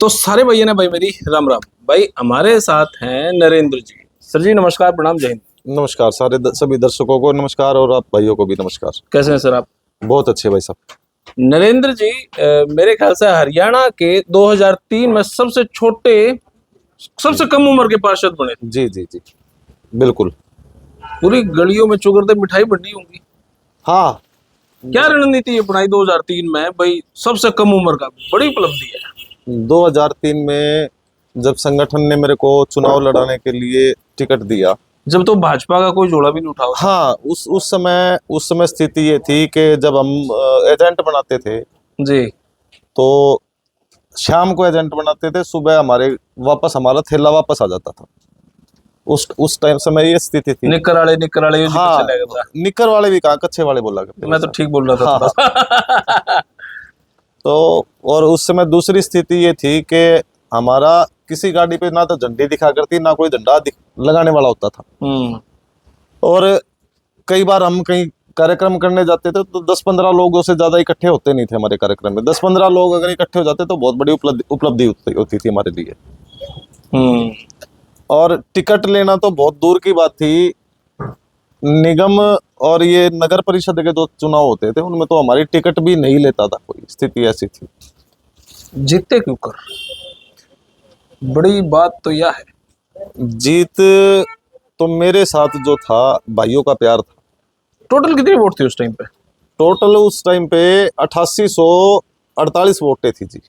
तो सारे भैया ने भाई मेरी राम राम। भाई हमारे साथ हैं नरेंद्र जी। सर जी नमस्कार, प्रणाम, जय हिंद। नमस्कार। सभी दर्शकों को नमस्कार और आप भाइयों को भी नमस्कार। कैसे हैं सर आप? बहुत अच्छे भाई साहब। नरेंद्र जी मेरे ख्याल से हरियाणा के 2003 में सबसे छोटे, सबसे कम उम्र के पार्षद बने थे। जी जी जी बिल्कुल। पूरी गलियों में चुगरते मिठाई बंटी होंगी। हाँ, क्या रणनीति अपनाई 2003 में? भाई सबसे कम उम्र का, बड़ी उपलब्धि है। 2003 में जब संगठन ने मेरे को चुनाव लड़ाने के लिए टिकट दिया, जब तो भाजपा का कोई जोड़ा भी नहीं उठा होता। हाँ, उस समय स्थिति ये थी कि जब हम एजेंट बनाते थे जी। तो शाम को एजेंट बनाते थे, सुबह हमारा थैला वापस आ जाता था। उस टाइम समय ये स्थिति थी। निक्कर वाले हाँ, चला गया था। निकर वाले भी कहाँ, कच्चे वाले बोला करते मैं तो ठीक बोल रहा था हाँ, थोड़ा सा। तो और उस समय दूसरी स्थिति ये थी कि हमारा किसी गाड़ी पे ना तो झंडी दिखा करती, ना कोई झंडा लगाने वाला होता था। और कई बार हम कहीं कार्यक्रम करने जाते थे तो 10-15 लोगों से ज्यादा इकट्ठे होते नहीं थे हमारे कार्यक्रम में। 10-15 लोग अगर इकट्ठे हो जाते तो बहुत बड़ी उपलब्धि होती थी हमारे लिए। और टिकट लेना तो बहुत दूर की बात थी। निगम और ये नगर परिषद के जो चुनाव होते थे उनमें तो हमारी टिकट भी नहीं लेता था कोई, स्थिति ऐसी थी। जीतते क्यों कर? बड़ी बात तो यह है। जीत तो मेरे साथ जो था, भाइयों का प्यार था। टोटल कितनी वोट थी उस टाइम पे? टोटल उस टाइम पे 8848 वोटें थी जी।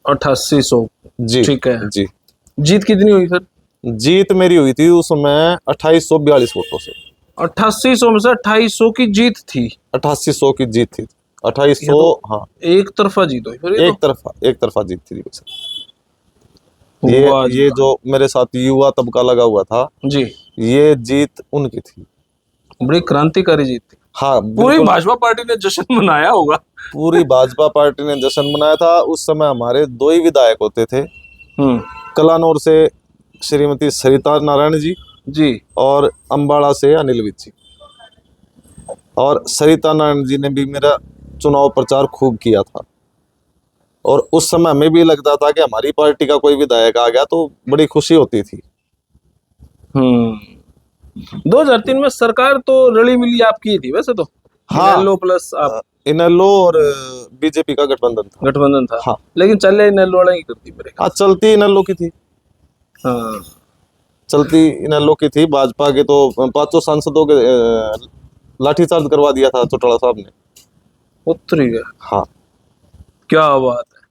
8800। जी ठीक है जी। जीत कितनी हुई सर? जीत मेरी हुई थी उस समय 2842 वोटों से। 8800 में से 2800 की जीत थी। 8800 की जीत थी। 2800। तो हाँ, एक तरफा जीत हुई फिर ये एक तरफा जीत थी ये जो मेरे साथ युवा तबका लगा हुआ था जी, ये जीत उनकी थी। बड़ी क्रांतिकारी जीत थी। हाँ, पूरी भाजपा पार्टी ने जश्न मनाया होगा। पूरी भाजपा पार्टी ने जश्न मनाया था। उस समय हमारे दो ही विधायक होते थे, कलानौर से श्रीमती सरिता नारायण जी और अंबाड़ा से अनिल विज जी। और सरिता नारायण जी ने भी मेरा चुनाव प्रचार खूब किया था। और उस समय हमें भी लगता था कि हमारी पार्टी का कोई विधायक आ गया तो बड़ी खुशी होती थी। 2003 में सरकार तो रली मिली आपकी थी वैसे तो। हाँ, इनेलो प्लस आप। इनेलो और बीजेपी का गठबंधन था। हाँ, लेकिन चले इनेलो वाला ही करती मेरे ख्याल। हाँ, चलती इनेलो की थी। हाँ, चलती इनेलो की थी। भाजपा के तो 500 सांसदों के लाठीचार्ज करवा दिया था चौटाला साहब ने। उत्तरी गया। हाँ, क्या बात है।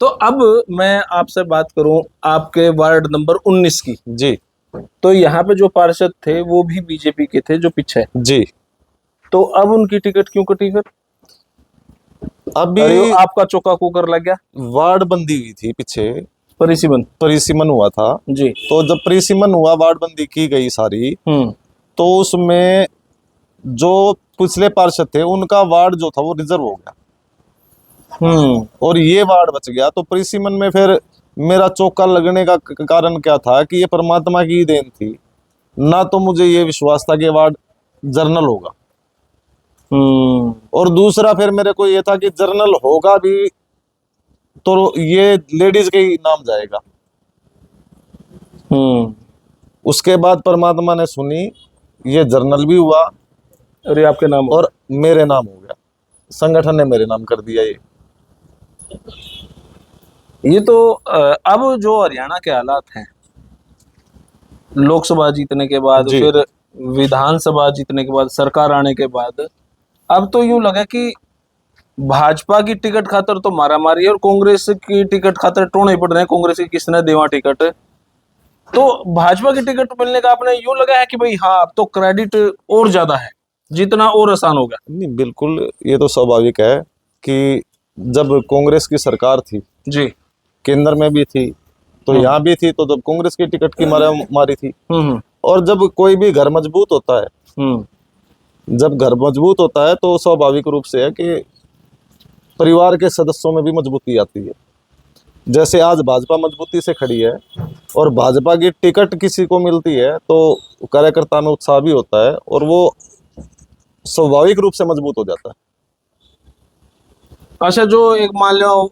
तो अब मैं आपसे बात करूं आपके वार्ड नंबर 19 की। जी। तो यहाँ पे जो पार्षद थे वो भी बीजेपी के थे जो पीछे। जी। तो अब उनकी टिकट क्यों कटी फिर? अभी आपका चौका कुकर लग गया। वार्ड बंदी हुई थी पीछे, परिसीमन हुआ था जी। तो जब परिसीमन हुआ, वार्ड बंदी की गई सारी, तो उसमें जो पिछले पार्षद थे उनका वार्ड जो था वो रिजर्व हो गया। और ये वार्ड बच गया। तो परिसीमन में फिर मेरा चौका लगने का कारण क्या था कि ये परमात्मा की देन थी ना। तो मुझे ये विश्वास था कि वार्ड जर्नल होगा। और दूसरा फिर मेरे को ये था कि जर्नल होगा भी तो ये लेडीज के ही नाम जाएगा। उसके बाद परमात्मा ने सुनी, ये जर्नल भी हुआ और ये आपके नाम और मेरे नाम हो गया। संगठन ने मेरे नाम कर दिया। ये तो अब जो हरियाणा के हालात हैं, लोकसभा जीतने के बाद, फिर विधानसभा जीतने के बाद, सरकार आने के बाद, अब तो यूं लगा कि भाजपा की टिकट खातर तो मारामारी है और कांग्रेस की टिकट खातर टोने पड़ रहे हैं। कांग्रेस की किसने देवा टिकट, तो भाजपा की टिकट मिलने का आपने यूं लगा है कि भाई हाँ अब तो क्रेडिट और ज्यादा है, जीतना और आसान हो गया? नहीं, बिल्कुल ये तो स्वाभाविक है कि जब कांग्रेस की सरकार थी जी, केंद्र में भी थी तो यहाँ भी थी, तो जब कांग्रेस की टिकट की मारी थी। और जब कोई भी घर मजबूत होता है, जब घर मजबूत होता है तो स्वाभाविक रूप से है कि परिवार के सदस्यों में भी मजबूती आती है। जैसे आज भाजपा मजबूती से खड़ी है और भाजपा की टिकट किसी को मिलती है तो कार्यकर्ता में उत्साह भी होता है और वो स्वाभाविक रूप से मजबूत हो जाता है। अच्छा, जो एक मान लो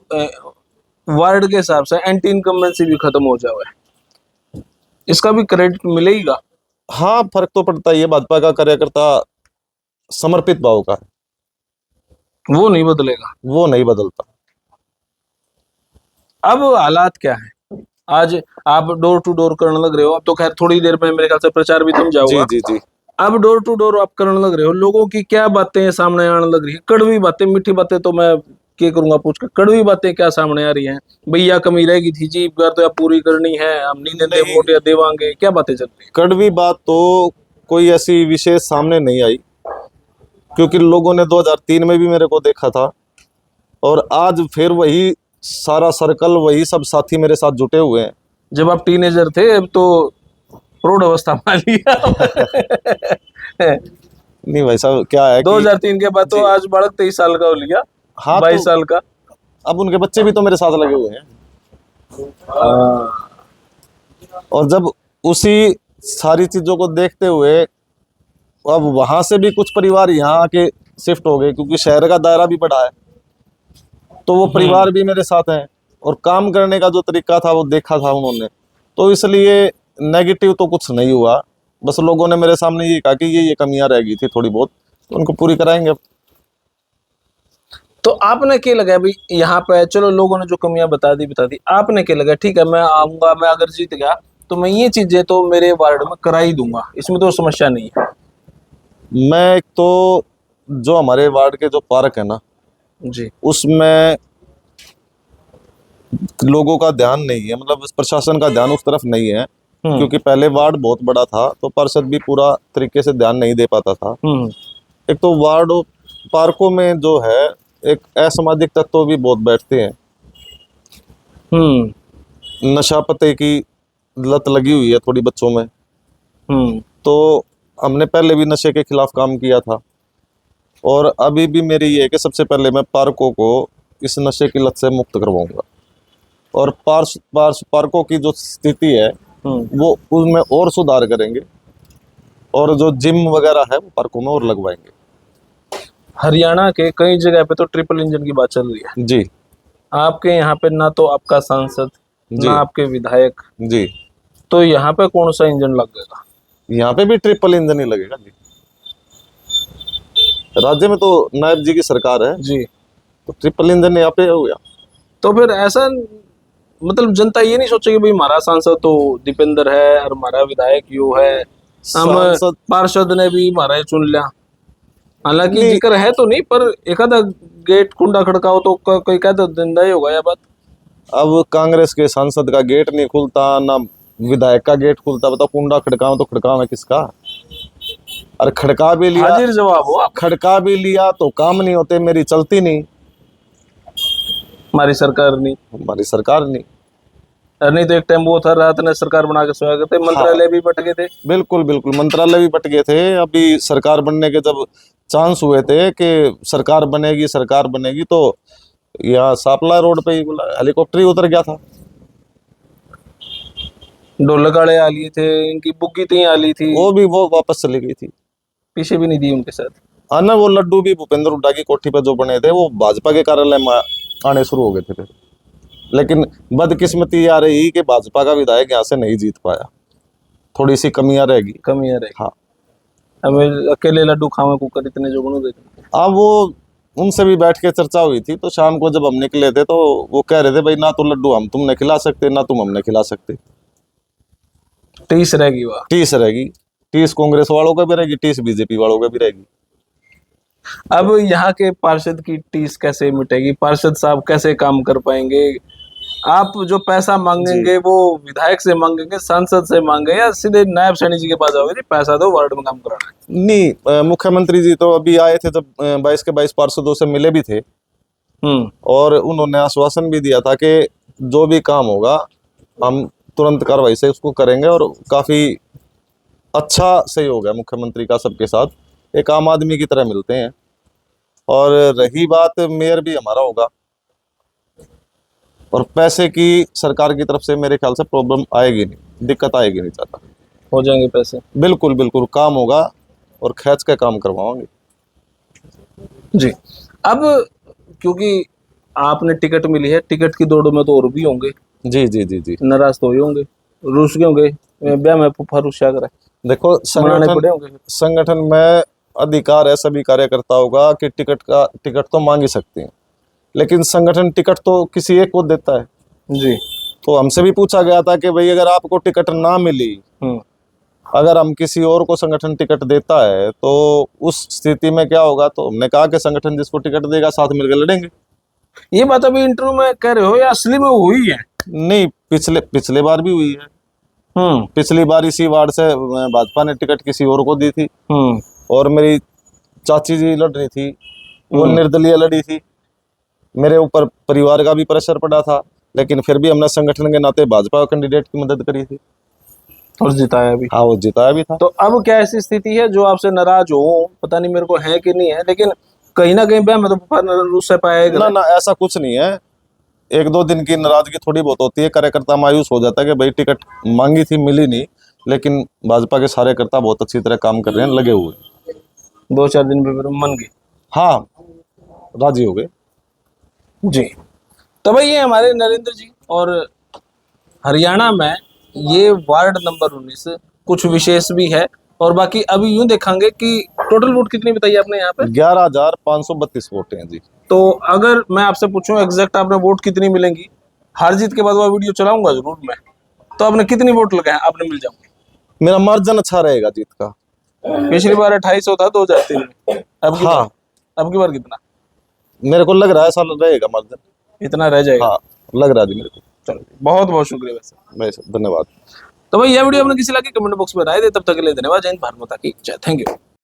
वार्ड के हिसाब से एंटी इनकम्बेंसी भी खत्म हो जाए, इसका भी क्रेडिट मिलेगा। हाँ, फर्क तो पड़ता ही है। भाजपा का कार्यकर्ता समर्पित भाव का है, वो नहीं बदलेगा। वो नहीं बदलता। अब हालात क्या है, आज आप डोर टू डोर करने लग रहे हो, अब तो खैर थोड़ी देर में मेरे ख्याल से प्रचार भी थम जी जाओगा। जी जी। अब डोर टू डोर आप करने लग रहे हो, लोगों की क्या बातें सामने आने लग रही है, कड़वी बातें, मीठी बातें तो मैं क्या करूंगा पूछ कर, कड़वी बातें क्या सामने आ रही हैं, भैया कमी रहेगी थी जी, बार तो आप पूरी करनी है, हम नहीं देते नहीं, वोट या देवांगे, क्या बातें चल रही है? कड़वी बात तो कोई ऐसी विशेष सामने नहीं आई, क्योंकि लोगों ने 2003 में भी मेरे को देखा था, और आज फिर वही सारा सर्कल, वही सब साथी मेरे साथ जुटे हुए हैं। जब आप टीनेजर थे अब तो प्रौढ़ अवस्था मान लिया। नहीं भाई साहब, क्या है कि 2003 के बाद तो जी, आज बालक 23 साल का हो लिया, हाँ, 22 साल का। अब उनके बच्चे भी तो मेरे साथ लगे हुए हैं। हाँ। और जब उसी सारी चीजों को देखते हुए अब वहां से भी कुछ परिवार यहाँ आके शिफ्ट हो गए, क्योंकि शहर का दायरा भी बढ़ा है, तो वो परिवार भी मेरे साथ हैं, और काम करने का जो तरीका था वो देखा था उन्होंने, तो इसलिए नेगेटिव तो कुछ नहीं हुआ। बस लोगों ने मेरे सामने ये कहा कि ये कमियां रह गई थी थोड़ी बहुत, तो उनको पूरी कराएंगे अब। तो आपने क्या लगा भाई, यहाँ पे चलो लोगों ने जो कमियां बता दी, आपने क्या लगा, ठीक है मैं आऊंगा, मैं अगर जीत गया तो मैं ये चीजें तो मेरे वार्ड में करा ही दूंगा, इसमें तो समस्या नहीं है। मैं एक तो जो हमारे वार्ड के जो पार्क है ना, जी। उसमें लोगों का ध्यान नहीं है, मतलब प्रशासन का ध्यान उस तरफ नहीं है, क्योंकि पहले वार्ड बहुत बड़ा था तो पार्षद भी पूरा तरीके से ध्यान नहीं दे पाता था। एक तो वार्ड और पार्कों में जो है एक असामाजिक तत्व भी बहुत बैठते हैं। नशा पते की लत लगी हुई है थोड़ी बच्चों में, तो हमने पहले भी नशे के खिलाफ काम किया था, और अभी भी मेरी ये है कि सबसे पहले मैं पार्कों को इस नशे की लत से मुक्त करवाऊंगा, और पार्कों की जो स्थिति है वो उसमें और सुधार करेंगे, और जो जिम वगैरह है वो पार्कों में और लगवाएंगे। हरियाणा के कई जगह पे तो ट्रिपल इंजन की बात चल रही है जी आपके यहाँ पे, ना तो आपका सांसद जी ना आपके विधायक, जी। तो यहाँ पे कौन सा इंजन लगेगा? यहाँ पे भी ट्रिपल इंजन ही लगेगा जी। राज्य में तो नायब जी की सरकार है जी। तो ट्रिपल इंजन यहाँ पे हो गया। तो फिर ऐसा मतलब जनता ये नहीं सोचेगी भाई हमारा सांसद तो दीपेंद्र है और हमारा विधायक यू है, हम सांसद पार्षद ने भी हमारा ही चुन लिया, हालांकि नहीं, जिक्र है तो नहीं, पर एक आधा गेट कुंडा खड़काओ तो कोई कहता दिन ही होगा यह बात। अब कांग्रेस के सांसद का गेट नहीं खुलता ना विधायक का गेट खुलता, बताओ कुंडा खड़काओ तो खड़काओ है किसका? अरे खड़का भी लिया, हाजिर जवाब हो आप। खड़का भी लिया तो काम नहीं होते, मेरी चलती नहीं, हमारी सरकार नहीं, हमारी सरकार नहीं। नहीं तो एक टाइम वो था रात ने सरकार बना के सोया करते, मंत्रालय भी बट गए थे। बिल्कुल बिल्कुल, मंत्रालय भी बट गए थे। अभी सरकार बनने के जब चांस हुए थे कि सरकार बनेगी तो यहाँ सापला रोड पे ही हेलीकॉप्टर ही उतर गया था। ढोलकाड़े आ लिए थे, इनकी बुग्गी थी आ ली थी, वो वापस चली गई थी। पीछे भी नहीं दी उनके साथ। हाँ ना, वो लड्डू भी भूपेंद्र हुड्डा की कोठी पे जो बने थे वो भाजपा के कार्यालय में आने शुरू हो गए थे फिर, लेकिन बदकिस्मती आ रही कि भाजपा का विधायक यहाँ से नहीं जीत पाया, थोड़ी सी कमियां रहेगी। कमियां रही। हाँ, अब अकेले लड्डू खावे कुकर इतने जो बनो देते। अब वो उनसे भी बैठ के चर्चा हुई थी, तो शाम को जब हम निकले थे तो वो कह रहे थे भाई ना तो लड्डू हम तुमने खिला सकते ना तुम हमने खिला सकते, टीस रहेगी वह। टीस रहेगी, टीस कांग्रेस वालों का भी रहेगी, टीस बीजेपी वालों का भी रहेगी। अब यहाँ के पार्षद की टीस कैसे मिटेगी, पार्षद साहब कैसे काम कर पाएंगे? आप जो पैसा मांगेंगे वो विधायक से मांगेंगे, सांसद से मांगे, या सीधे नायब सैनी जी के पास जाओगे, पैसा दो वार्ड में काम कराना है? नहीं, मुख्यमंत्री जी तो अभी आए थे जब 22 के 22 पार्षदों से मिले भी थे, और उन्होंने आश्वासन भी दिया था कि जो भी काम होगा हम तुरंत कार्रवाई से उसको करेंगे, और काफी अच्छा सहयोग है मुख्यमंत्री का सबके साथ, एक आम आदमी की तरह मिलते हैं। और रही बात मेयर भी हमारा होगा, और पैसे की सरकार की तरफ से मेरे ख्याल से प्रॉब्लम आएगी नहीं, दिक्कत आएगी नहीं चाहता। हो जाएंगे पैसे। बिल्कुल बिल्कुल, काम होगा और खींच के काम करवाओगे। जी। अब क्योंकि आपने टिकट मिली है, टिकट की दौड़ में तो और भी होंगे, जी जी जी जी। नाराज तो ही होंगे, रूस के होंगे, ब्याह में फूफा रुस कर देखो मनाने पड़े संगठन होंगे। संगठन में अधिकार है सभी कार्यकर्ताओं का कि टिकट तो मांग ही सकते हैं, लेकिन संगठन टिकट तो किसी एक को देता है। जी। तो हमसे भी पूछा गया था कि भाई अगर आपको टिकट ना मिली, अगर हम किसी और को संगठन टिकट देता है तो उस स्थिति में क्या होगा, तो हमने कहा कि संगठन जिसको टिकट देगा साथ मिलकर लड़ेंगे। ये बात अभी इंटरव्यू में कह रहे हो या असली में हुई है? नहीं, पिछले बार भी हुई है। पिछली बार इसी वार्ड से भाजपा ने टिकट किसी और को दी थी, और मेरी चाची जी लड़ रही थी, वो निर्दलीय लड़ी थी। मेरे ऊपर परिवार का भी प्रेशर पड़ा था, लेकिन फिर भी हमने संगठन के नाते भाजपा कैंडिडेट की मदद करी थी और जिताया भी। हाँ, वो जिताया भी था। तो अब क्या ऐसी स्थिति है जो आपसे नाराज हो, पता नहीं मेरे को है कि नहीं है, लेकिन कहीं ना कहीं ब्याह में तो फूफा रूस से पाएगा ना ना, ऐसा कुछ नहीं है। एक दो दिन की नाराजगी थोड़ी बहुत होती है, कार्यकर्ता मायूस हो जाता है कि भाई टिकट मांगी थी मिली नहीं, लेकिन भाजपा के सारे कर्ता बहुत अच्छी तरह काम कर रहे हैं, लगे हुए। 2-4 दिन में मन गए। हाँ, राजी हो गए जी। तो भाई ये हमारे नरेंद्र जी, और हरियाणा में ये वार्ड नंबर 19 कुछ विशेष भी है, और बाकी अभी यूं देखेंगे कि टोटल वोट कितनी बताई आपने यहाँ पे? 11,532 वोट हैं जी। तो अगर मैं आपसे पूछूं एग्जैक्ट आपने वोट कितनी मिलेंगी, हार जीत के बाद वो वीडियो चलाऊंगा जरूर मैं, तो आपने कितनी वोट लगाए आपने मिल जाऊंगी? मेरा मार्जिन अच्छा रहेगा जीत का। पिछली बार 2800 था 2003 में, हाँ, अब की बार कितना? मेरे को लग रहा है ऐसा रहेगा मार्जिन, इतना रह जाएगा? हाँ लग रहा है जी मेरे को। चलो बहुत बहुत शुक्रिया वैसे। धन्यवाद। तो भाई यह वीडियो आपने किसी लगी कमेंट बॉक्स में राय दे, तब तक के लिए धन्यवाद। जय हिंद, भारत माता की जय। Thank you.